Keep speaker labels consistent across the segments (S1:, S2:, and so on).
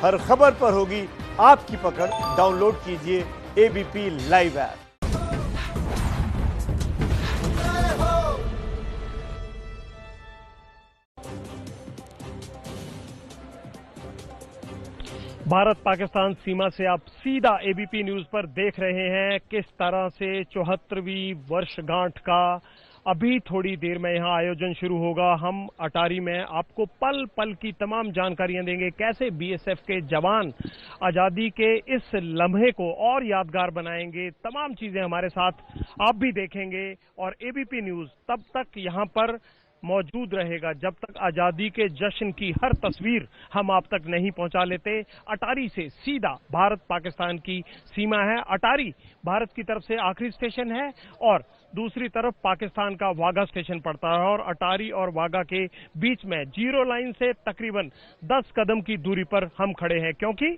S1: हर खबर पर होगी आपकी पकड़। डाउनलोड कीजिए ABP live app.
S2: Bharat Pakistan सीमा से आप सीधा एबीपी न्यूज पर देख रहे हैं किस तरह से 74वीं वर्षगांठ का अभी थोड़ी देर में यहां आयोजन शुरू होगा। हम अटारी में आपको पल पल की तमाम जानकारियां देंगे, कैसे बीएसएफ के जवान आजादी के इस लम्हे को और यादगार बनाएंगे। तमाम चीजें हमारे साथ आप भी देखेंगे और एबीपी न्यूज तब तक यहां पर मौजूद रहेगा जब तक आजादी के जश्न की हर तस्वीर हम आप तक नहीं पहुंचा लेते। अटारी से सीधा भारत पाकिस्तान की सीमा है। अटारी भारत की तरफ से आखिरी स्टेशन है और दूसरी तरफ पाकिस्तान का वाघा स्टेशन पड़ता है और अटारी और वाघा के बीच में जीरो लाइन से तकरीबन 10 कदम की दूरी पर हम खड़े हैं, क्योंकि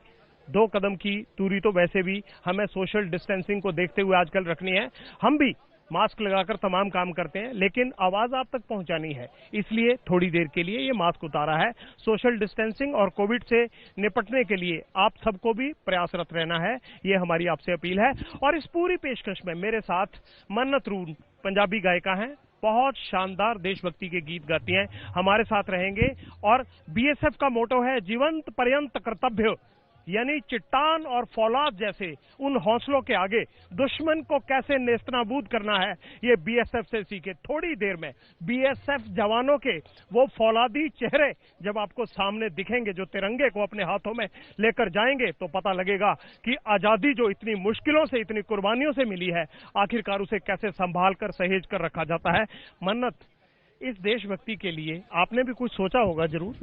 S2: 2 कदम की दूरी तो वैसे भी हमें सोशल डिस्टेंसिंग को देखते हुए आजकल रखनी है। हम भी मास्क लगाकर तमाम काम करते हैं, लेकिन आवाज आप तक पहुंचानी है, इसलिए थोड़ी देर के लिए ये मास्क उतारा है। सोशल डिस्टेंसिंग और कोविड से निपटने के लिए आप सबको भी प्रयासरत रहना है, ये हमारी आपसे अपील है। और इस पूरी पेशकश में मेरे साथ मन्नत रूम पंजाबी गायिका हैं, बहुत शानदार देशभक्ति के गीत गाती हैं, हमारे साथ रहेंगे। और बीएसएफ का मोटो है जीवंत पर्यंत कर्तव्य, यानी चट्टान और फौलाद जैसे उन हौसलों के आगे दुश्मन को कैसे नेस्तनाबूद करना है, ये बीएसएफ से सीखे। थोड़ी देर में बीएसएफ जवानों के वो फौलादी चेहरे जब आपको सामने दिखेंगे, जो तिरंगे को अपने हाथों में लेकर जाएंगे, तो पता लगेगा कि आजादी जो इतनी मुश्किलों से, इतनी कुर्बानियों से मिली है, आखिरकार उसे कैसे संभाल कर सहेज कर रखा जाता है। मन्नत, इस देशभक्ति के लिए आपने भी कुछ सोचा होगा जरूर।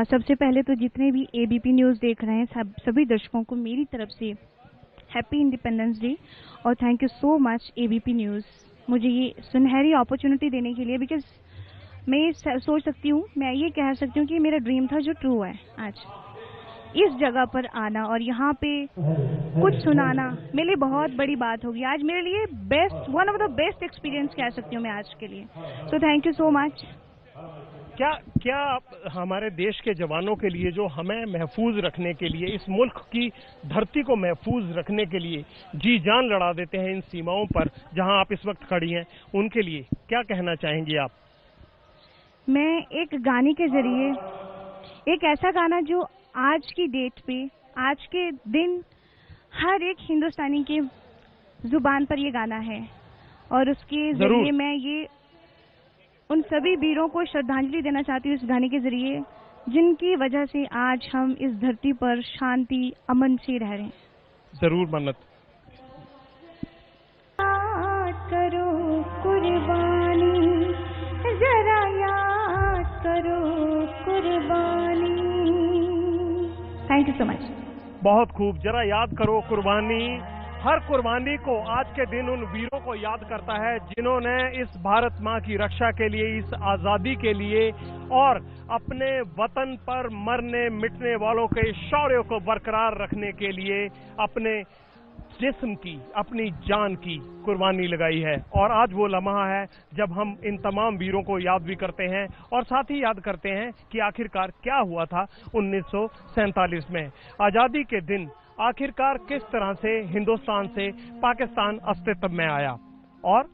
S3: सबसे पहले तो जितने भी एबीपी न्यूज़ देख रहे हैं सभी दर्शकों को मेरी तरफ से हैप्पी इंडिपेंडेंस डे और thank you so much ABP news मुझे ये सुनहरी अपॉर्चुनिटी देने के लिए। बिकॉज मैं ये सोच सकती हूँ, मैं ये कह सकती हूँ कि मेरा ड्रीम था जो ट्रू है। आज इस जगह पर आना और यहाँ पे कुछ सुनाना मेरे लिए बहुत बड़ी बात होगी। आज मेरे लिए best, one of the best experience कह सकती हूँ मैं आज के लिए। So thank you so much.
S2: क्या हमारे देश के जवानों के लिए, जो हमें महफूज रखने के लिए, इस मुल्क की धरती को महफूज रखने के लिए जी जान लड़ा देते हैं इन सीमाओं पर जहां आप इस वक्त खड़ी हैं, उनके लिए क्या कहना चाहेंगी आप?
S3: मैं एक गाने के जरिए, एक ऐसा गाना जो आज की डेट पे, आज के दिन हर एक हिंदुस्तानी के जुबान पर ये गाना है और उसके जरिए मैं ये उन सभी वीरों को श्रद्धांजलि देना चाहती हूँ इस गाने के जरिए, जिनकी वजह से आज हम इस धरती पर शांति अमन से रह रहे हैं।
S2: जरूर मन्नत।
S3: याद करो कुर्बानी, जरा याद करो कुर्बानी। Thank you so much.
S2: बहुत खूब। जरा याद करो कुर्बानी। हर कुर्बानी को आज के दिन उन वीरों को याद करता है जिन्होंने इस भारत माँ की रक्षा के लिए, इस आजादी के लिए और अपने वतन पर मरने मिटने वालों के शौर्य को बरकरार रखने के लिए अपने जिस्म की, अपनी जान की कुर्बानी लगाई है। और आज वो लम्हा है जब हम इन तमाम वीरों को याद भी करते हैं और साथ ही याद करते हैं कि आखिरकार क्या हुआ था 1947 में। आजादी के दिन आखिरकार किस तरह से हिंदुस्तान से पाकिस्तान अस्तित्व में आया और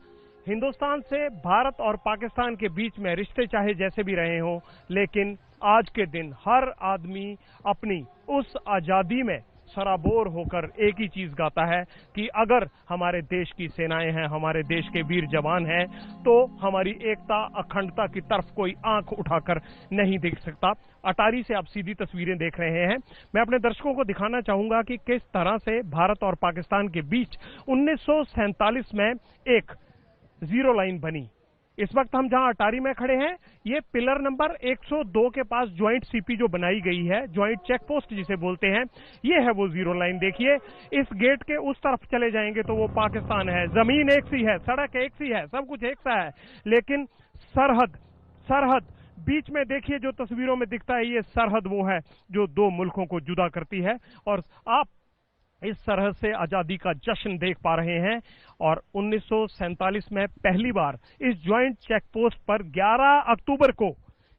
S2: हिंदुस्तान से भारत और पाकिस्तान के बीच में रिश्ते चाहे जैसे भी रहे हों, लेकिन आज के दिन हर आदमी अपनी उस आजादी में सराबोर होकर एक ही चीज गाता है कि अगर हमारे देश की सेनाएं हैं, हमारे देश के वीर जवान हैं, तो हमारी एकता अखंडता की तरफ कोई आंख उठाकर नहीं देख सकता। अटारी से आप सीधी तस्वीरें देख रहे हैं। मैं अपने दर्शकों को दिखाना चाहूंगा कि किस तरह से भारत और पाकिस्तान के बीच 1947 में एक जीरो लाइन बनी। इस वक्त हम जहां अटारी में खड़े हैं, ये पिलर नंबर 102 के पास ज्वाइंट सीपी जो बनाई गई है, ज्वाइंट चेक पोस्ट जिसे बोलते हैं, ये है वो जीरो लाइन। देखिए, इस गेट के उस तरफ चले जाएंगे तो वो पाकिस्तान है। जमीन एक सी है, सड़क एक सी है, सब कुछ एक सा है, लेकिन सरहद बीच में देखिए जो तस्वीरों में दिखता है, ये सरहद वो है जो दो मुल्कों को जुदा करती है। और आप इस सरहद से आजादी का जश्न देख पा रहे हैं। और 1947 में पहली बार इस ज्वाइंट चेक पोस्ट पर 11 अक्टूबर को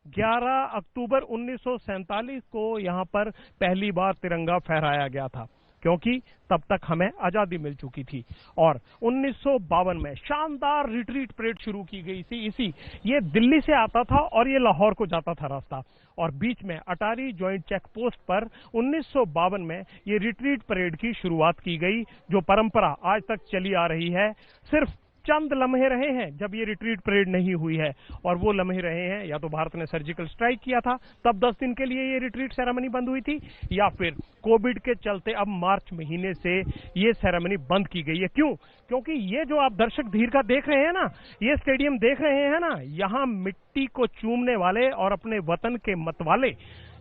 S2: 11 अक्टूबर 1947 को यहां पर पहली बार तिरंगा फहराया गया था, क्योंकि तब तक हमें आजादी मिल चुकी थी। और 1952 में शानदार रिट्रीट परेड शुरू की गई थी। ये दिल्ली से आता था और ये लाहौर को जाता था रास्ता, और बीच में अटारी जॉइंट चेक पोस्ट पर 1952 में ये रिट्रीट परेड की शुरुआत की गई, जो परंपरा आज तक चली आ रही है। सिर्फ चंद लम्हे रहे हैं जब ये रिट्रीट परेड नहीं हुई है, और वो लम्हे रहे हैं या तो भारत ने सर्जिकल स्ट्राइक किया था, तब 10 दिन के लिए ये रिट्रीट सेरेमनी बंद हुई थी, या फिर कोविड के चलते अब मार्च महीने से ये सेरेमनी बंद की गई है। क्यों? क्योंकि ये जो आप दर्शक दीर्घा देख रहे हैं ना, ये स्टेडियम देख रहे हैं ना, यहाँ मिट्टी को चूमने वाले और अपने वतन के मतवाले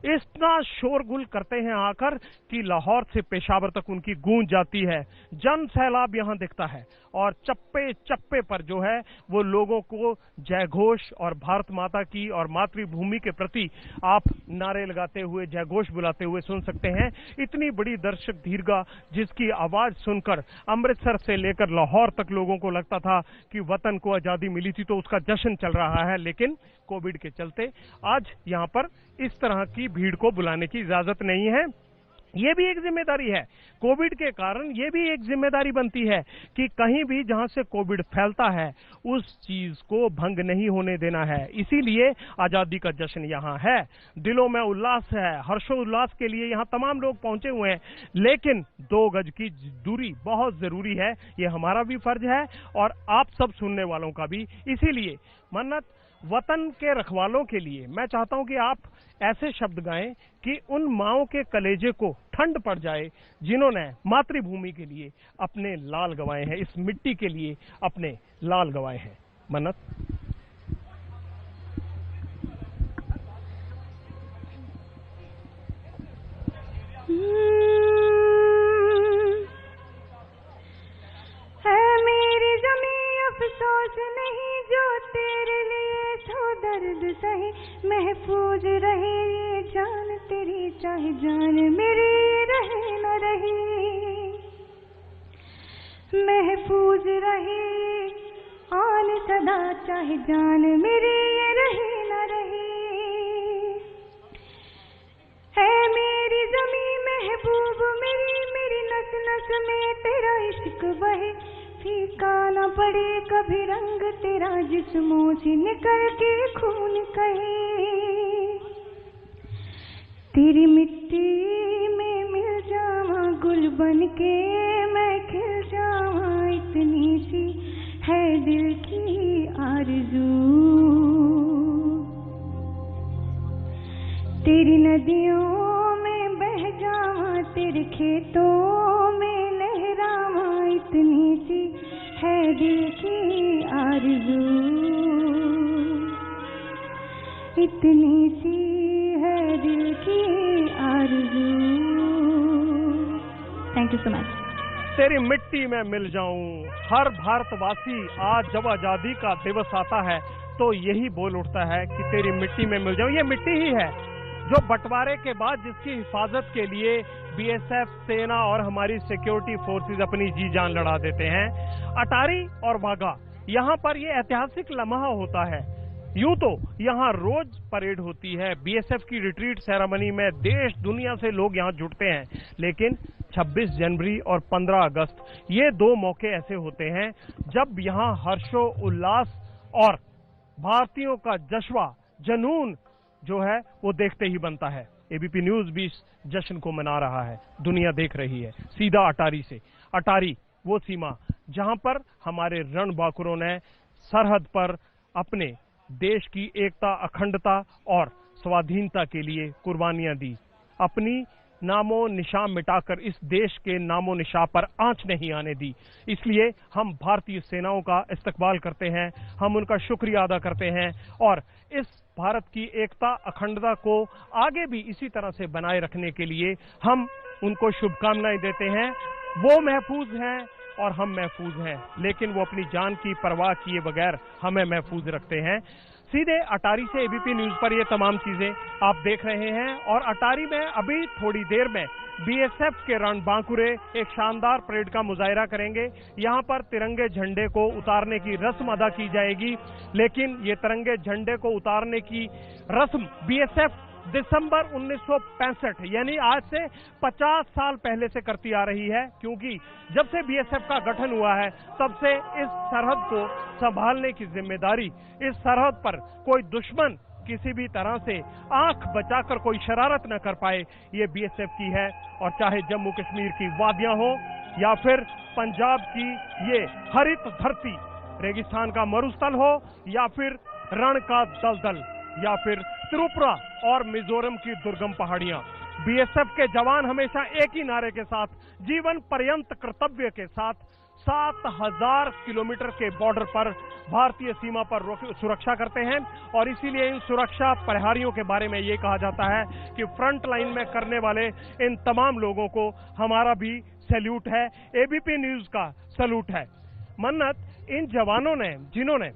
S2: इतना शोरगुल करते हैं आकर कि लाहौर से पेशावर तक उनकी गूंज जाती है। जन सैलाब यहां दिखता है, और चप्पे चप्पे पर जो है वो लोगों को जय घोष और भारत माता की और मातृभूमि के प्रति आप नारे लगाते हुए, जय घोष बुलाते हुए सुन सकते हैं। इतनी बड़ी दर्शक दीर्घा जिसकी आवाज सुनकर अमृतसर से लेकर लाहौर तक लोगों को लगता था कि वतन को आजादी मिली थी, तो उसका जश्न चल रहा है। लेकिन कोविड के चलते आज यहां पर इस तरह की भीड़ को बुलाने की इजाजत नहीं है। ये भी एक जिम्मेदारी है, कोविड के कारण ये भी एक जिम्मेदारी बनती है कि कहीं भी जहां से कोविड फैलता है उस चीज को भंग नहीं होने देना है। इसीलिए आजादी का जश्न यहाँ है, दिलों में उल्लास है, हर्षोल्लास के लिए यहाँ तमाम लोग पहुंचे हुए हैं। लेकिन 2 गज की दूरी बहुत जरूरी है, ये हमारा भी फर्ज है और आप सब सुनने वालों का भी। इसीलिए मन्नत वतन के रखवालों के लिए मैं चाहता हूं कि आप ऐसे शब्द गाएं कि उन माओं के कलेजे को ठंड पड़ जाए जिन्होंने मातृभूमि के लिए अपने लाल गंवाए हैं, इस मिट्टी के लिए अपने लाल गंवाए हैं। मन्नत।
S3: है मेरी ज़मीं अफसोस नहीं जो तेरे लिए तो दर्द सही, महफूज रहे ये जान तेरी चाहे जान मेरी रहे न रही, महफूज रहे आन सदा चाहे जान मेरी ये रहे न रही। है मेरी ज़मीं महबूब मेरी नस नस में तेरा इश्क बहे, फीका न पड़े कभी रंग तेरा जिस्मों से निकल के खून कहे, तेरी मिट्टी में मिल जावा गुल बन के मैं खिल जावा, इतनी सी है दिल की आरज़ू, तेरी नदियों में बह जावा तेरे खेतों में लहरावा, इतनी सी है दिल की आरज़ू, इतनी सी है दिल की आरज़ू। Thank you so much.
S2: तेरी मिट्टी में मिल जाऊं, हर भारतवासी आज जब आजादी का दिवस आता है तो यही बोल उठता है कि तेरी मिट्टी में मिल जाऊं। ये मिट्टी ही है जो बंटवारे के बाद जिसकी हिफाजत के लिए बीएसएफ, सेना और हमारी सिक्योरिटी फोर्सेस अपनी जी जान लड़ा देते हैं। अटारी और वाघा, यहाँ पर ये ऐतिहासिक लम्हा होता है। यूं तो यहाँ रोज परेड होती है, बीएसएफ की रिट्रीट सेरेमनी में देश दुनिया से लोग यहाँ जुटते हैं, लेकिन 26 जनवरी और 15 अगस्त ये 2 मौके ऐसे होते हैं जब यहाँ हर्षो उल्लास और भारतीयों का जश्वा जनून जो है वो देखते ही बनता है। एबीपी न्यूज भी इस जश्न को मना रहा है, दुनिया देख रही है। सीधा अटारी से, अटारी वो सीमा जहां पर हमारे रणबांकुरों ने सरहद पर अपने देश की एकता, अखंडता और स्वाधीनता के लिए कुर्बानियां दी, अपनी नामो निशान मिटाकर इस देश के नामो निशान पर आंच नहीं आने दी। इसलिए हम भारतीय सेनाओं का इस्तकबाल करते हैं, हम उनका शुक्रिया अदा करते हैं और इस भारत की एकता, अखंडता को आगे भी इसी तरह से बनाए रखने के लिए हम उनको शुभकामनाएं देते हैं। वो महफूज हैं और हम महफूज हैं, लेकिन वो अपनी जान की परवाह किए बगैर हमें महफूज रखते हैं। सीधे अटारी से एबीपी न्यूज पर ये तमाम चीजें आप देख रहे हैं और अटारी में अभी थोड़ी देर में बीएसएफ के रणबांकुरे एक शानदार परेड का मुजाहिरा करेंगे। यहां पर तिरंगे झंडे को उतारने की रस्म अदा की जाएगी, लेकिन ये तिरंगे झंडे को उतारने की रस्म बीएसएफ दिसंबर 1965 यानी आज से 50 साल पहले से करती आ रही है, क्योंकि जब से बीएसएफ का गठन हुआ है तब से इस सरहद को संभालने की जिम्मेदारी, इस सरहद पर कोई दुश्मन किसी भी तरह से आंख बचाकर कोई शरारत न कर पाए, ये बीएसएफ की है। और चाहे जम्मू कश्मीर की वादियां हो या फिर पंजाब की ये हरित धरती, रेगिस्तान का मरुस्थल हो या फिर रण का दलदल या फिर त्रिपुरा और मिजोरम की दुर्गम पहाड़ियां, बीएसएफ के जवान हमेशा एक ही नारे के साथ, जीवन पर्यंत कर्तव्य के साथ 7000 किलोमीटर के बॉर्डर पर भारतीय सीमा पर सुरक्षा करते हैं। और इसीलिए इन सुरक्षा प्रहरियों के बारे में ये कहा जाता है कि फ्रंट लाइन में करने वाले इन तमाम लोगों को हमारा भी सैल्यूट है, एबीपी न्यूज का सैल्यूट है। मन्नत, इन जवानों ने जिन्होंने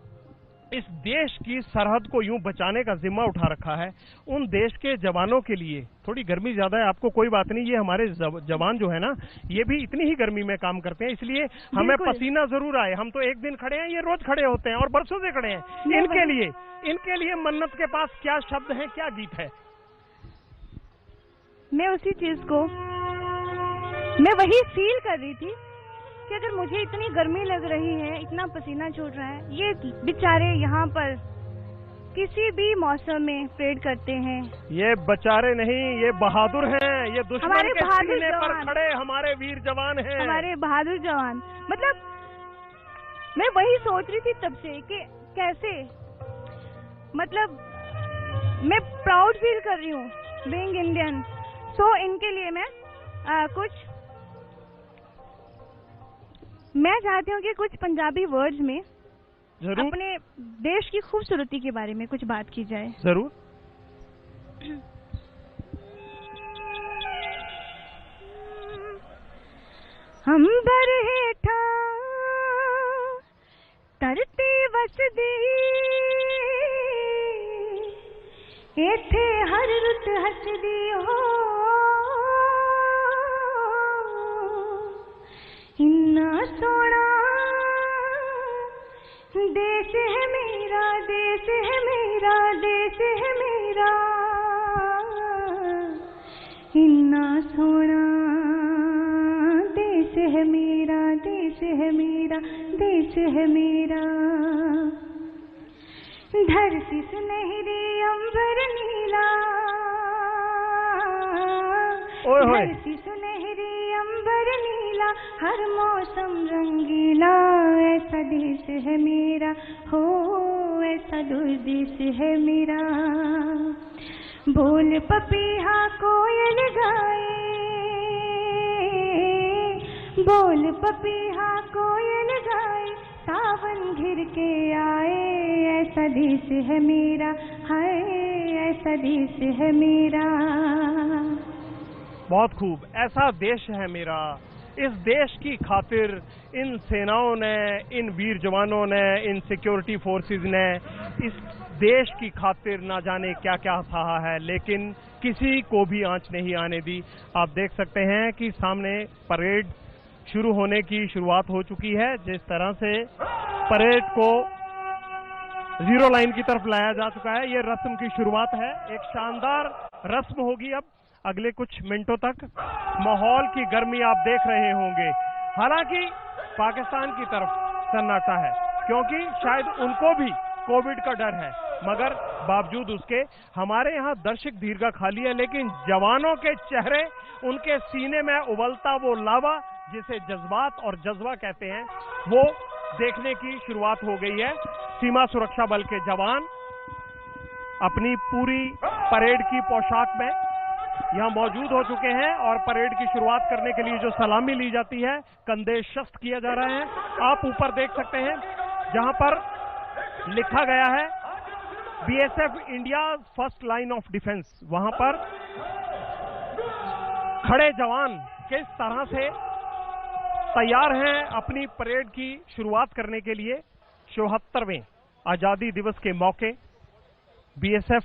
S2: इस देश की सरहद को यूं बचाने का जिम्मा उठा रखा है, उन देश के जवानों के लिए थोड़ी गर्मी ज्यादा है, आपको कोई बात नहीं, ये हमारे जवान जो है ना, ये भी इतनी ही गर्मी में काम करते हैं, इसलिए हमें पसीना जरूर आए। हम तो एक दिन खड़े हैं, ये रोज खड़े होते हैं और बरसों से खड़े हैं। इनके लिए मन्नत के पास क्या शब्द है, क्या गीत है?
S3: मैं उसी चीज को, मैं वही फील कर रही थी कि अगर मुझे इतनी गर्मी लग रही है, इतना पसीना छूट रहा है, ये बेचारे यहाँ पर किसी भी मौसम में परेड करते हैं।
S2: ये बेचारे नहीं, ये बहादुर हैं, ये दुश्मन के सीने पर खड़े हमारे वीर जवान हैं,
S3: हमारे बहादुर जवान। मतलब मैं वही सोच रही थी तब से कि कैसे, मतलब मैं प्राउड फील कर रही हूँ बीइंग इंडियन। सो इनके लिए मैं चाहती हूँ कि कुछ पंजाबी वर्ड्स में
S2: जरूर
S3: अपने देश की खूबसूरती के बारे में कुछ बात की जाए।
S2: जरूर।
S3: अंबर हेठा धरती वसदी, इत्थे हर रुत हसदी हो, इन्ना सोना देश है मेरा, देश है मेरा, देश है मेरा, इन्ना सोना देश है मेरा, देश है मेरा, देश है मेरा। धरती सुनहरी अंबर नीला, धरती सुनहरी अंबर नीला, हर मौसम रंगीला, ऐसा देश है मेरा, हो ऐसा देश है मेरा। बोल पपीहा कोयल गाए, बोल पपीहा कोयल गाए, सावन घिर के आए, ऐसा देश है मेरा, हाय ऐसा देश है मेरा।
S2: बहुत खूब, ऐसा देश है मेरा। इस देश की खातिर इन सेनाओं ने, इन वीर जवानों ने, इन सिक्योरिटी फोर्सेस ने इस देश की खातिर ना जाने क्या क्या सहा है, लेकिन किसी को भी आंच नहीं आने दी। आप देख सकते हैं कि सामने परेड शुरू होने की शुरुआत हो चुकी है। जिस तरह से परेड को जीरो लाइन की तरफ लाया जा चुका है, ये रस्म की शुरुआत है। एक शानदार रस्म होगी अब अगले कुछ मिनटों तक। माहौल की गर्मी आप देख रहे होंगे। हालांकि पाकिस्तान की तरफ सन्नाटा है, क्योंकि शायद उनको भी कोविड का डर है, मगर बावजूद उसके हमारे यहाँ दर्शक दीर्घा खाली है, लेकिन जवानों के चेहरे, उनके सीने में उबलता वो लावा जिसे जज्बात और जज्बा कहते हैं, वो देखने की शुरुआत हो गई है। सीमा सुरक्षा बल के जवान अपनी पूरी परेड की पोशाक में यहाँ मौजूद हो चुके हैं और परेड की शुरुआत करने के लिए जो सलामी ली जाती है, कंधे शस्त किया जा रहा है। आप ऊपर देख सकते हैं जहां पर लिखा गया है BSF India first line of defence. वहां पर खड़े जवान किस तरह से तैयार हैं अपनी परेड की शुरुआत करने के लिए। 74वें आजादी दिवस के मौके बीएसएफ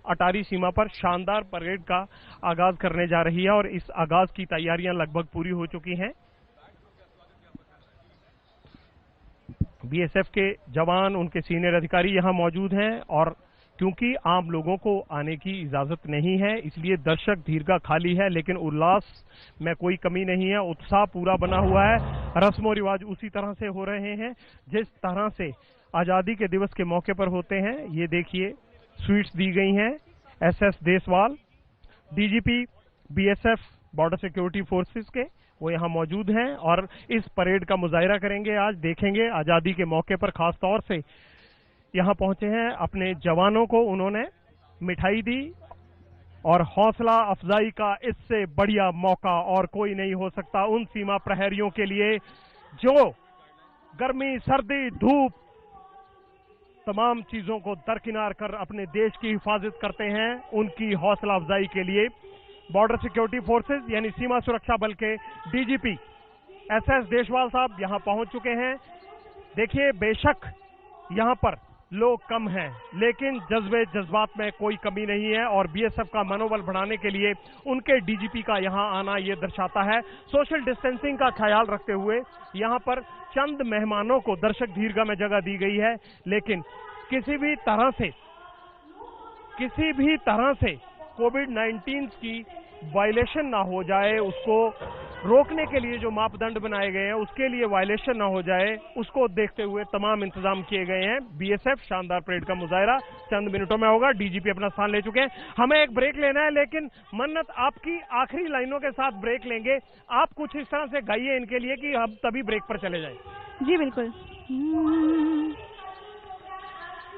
S2: अटारी सीमा पर शानदार परेड का आगाज करने जा रही है और इस आगाज की तैयारियां लगभग पूरी हो चुकी हैं। बीएसएफ के जवान, उनके सीनियर अधिकारी यहां मौजूद हैं और क्योंकि आम लोगों को आने की इजाजत नहीं है इसलिए दर्शक दीर्घा खाली है, लेकिन उल्लास में कोई कमी नहीं है। उत्साह पूरा बना हुआ है। रस्म रिवाज उसी तरह से हो रहे हैं जिस तरह से आजादी के दिवस के मौके पर होते हैं। ये देखिए, स्वीट्स दी गई हैं। SS Deswal, DGP BSF border security forces के, वो यहां मौजूद हैं और इस परेड का मुजाहिरा करेंगे। आज देखेंगे आजादी के मौके पर खास तौर से यहां पहुंचे हैं। अपने जवानों को उन्होंने मिठाई दी और हौसला अफजाई का इससे बढ़िया मौका और कोई नहीं हो सकता उन सीमा प्रहरियों के लिए जो गर्मी, सर्दी, धूप तमाम चीजों को दरकिनार कर अपने देश की हिफाजत करते हैं। उनकी हौसला अफजाई के लिए बॉर्डर सिक्योरिटी फोर्सेस यानी सीमा सुरक्षा बल के डीजीपी एसएस देशवाल साहब यहां पहुंच चुके हैं। देखिए, बेशक यहां पर लोग कम हैं लेकिन जज्बात में कोई कमी नहीं है और बीएसएफ का मनोबल बढ़ाने के लिए उनके डीजीपी का यहां आना यह दर्शाता है। सोशल डिस्टेंसिंग का ख्याल रखते हुए यहां पर चंद मेहमानों को दर्शक दीर्घा में जगह दी गई है, लेकिन किसी भी तरह से कोविड-19 की वायलेशन ना हो जाए, उसको रोकने के लिए जो मापदंड बनाए गए हैं उसके लिए वायलेशन ना हो जाए, उसको देखते हुए तमाम इंतजाम किए गए हैं। बीएसएफ शानदार परेड का मुजाहिरा चंद मिनटों में होगा। डीजीपी अपना स्थान ले चुके हैं। हमें एक ब्रेक लेना है, लेकिन मन्नत आपकी आखिरी लाइनों के साथ ब्रेक लेंगे। आप कुछ इस तरह से गाइए इनके लिए कि हम तभी ब्रेक पर चले जाएं।
S3: जी बिल्कुल।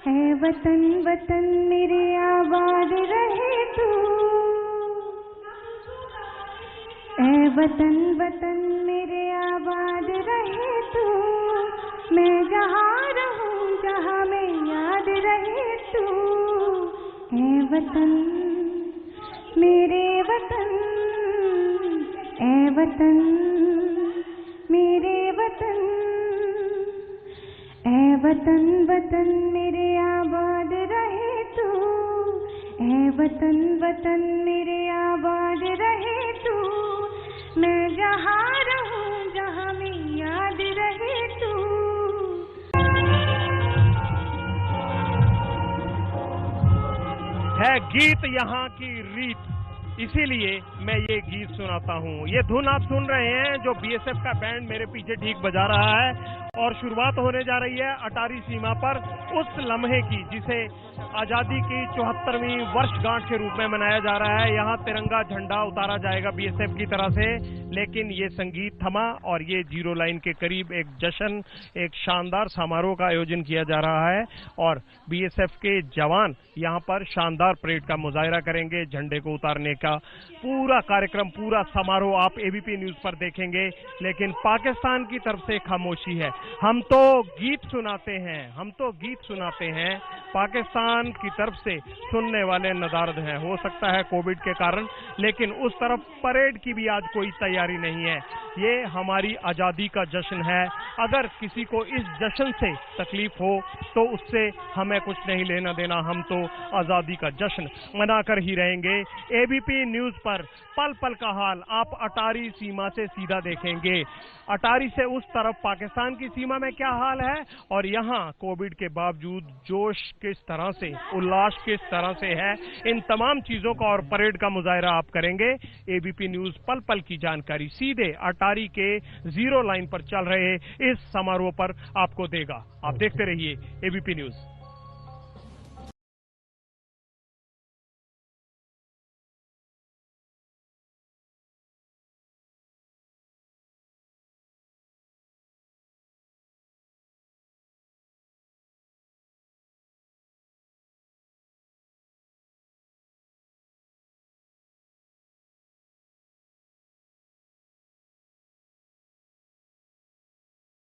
S3: है वतन वतन मेरे आबाद रहे तू, ऐ वतन वतन मेरे आबाद रहे तू, मैं जहाँ रहूं जहाँ में याद रहे तू, ऐ वतन मेरे वतन, ऐ वतन मेरे वतन, ऐ वतन वतन मेरे आबाद रहे तू, ऐ वतन वतन मेरे आबाद रहे तू, मैं जहाँ रहूं जहाँ में याद रहे तू।
S2: है गीत यहाँ की रीत, इसीलिए मैं ये गीत सुनाता हूँ। ये धुन आप सुन रहे हैं जो बीएसएफ का बैंड मेरे पीछे ठीक बजा रहा है और शुरुआत होने जा रही है अटारी सीमा पर उस लम्हे की जिसे आजादी की 74वीं वर्षगांठ के रूप में मनाया जा रहा है। यहाँ तिरंगा झंडा उतारा जाएगा बीएसएफ की तरफ से, लेकिन ये संगीत थमा और ये जीरो लाइन के करीब एक जश्न, एक शानदार समारोह का आयोजन किया जा रहा है और बीएसएफ के जवान यहाँ पर शानदार परेड का मुजाहिरा करेंगे। झंडे को उतारने का पूरा कार्यक्रम, पूरा समारोह आप एबीपी न्यूज पर देखेंगे, लेकिन पाकिस्तान की तरफ से खामोशी है। हम तो गीत सुनाते हैं, पाकिस्तान की तरफ से सुनने वाले नदारद हैं। हो सकता है कोविड के कारण, लेकिन उस तरफ परेड की भी आज कोई तैयारी नहीं है। ये हमारी आजादी का जश्न है। अगर किसी को इस जश्न से तकलीफ हो तो उससे हमें कुछ नहीं लेना देना, हम तो आजादी का जश्न मनाकर ही रहेंगे। एबीपी न्यूज पर पल पल का हाल आप अटारी सीमा से सीधा देखेंगे। अटारी से उस तरफ पाकिस्तान की सीमा में क्या हाल है और यहाँ कोविड के बावजूद जोश किस तरह से, उल्लास किस तरह से है, इन तमाम चीजों का और परेड का मुजाहिरा आप करेंगे। एबीपी न्यूज पल पल की जानकारी सीधे अटारी के जीरो लाइन पर चल रहे इस समारोह पर आपको देगा। आप देखते रहिए एबीपी न्यूज।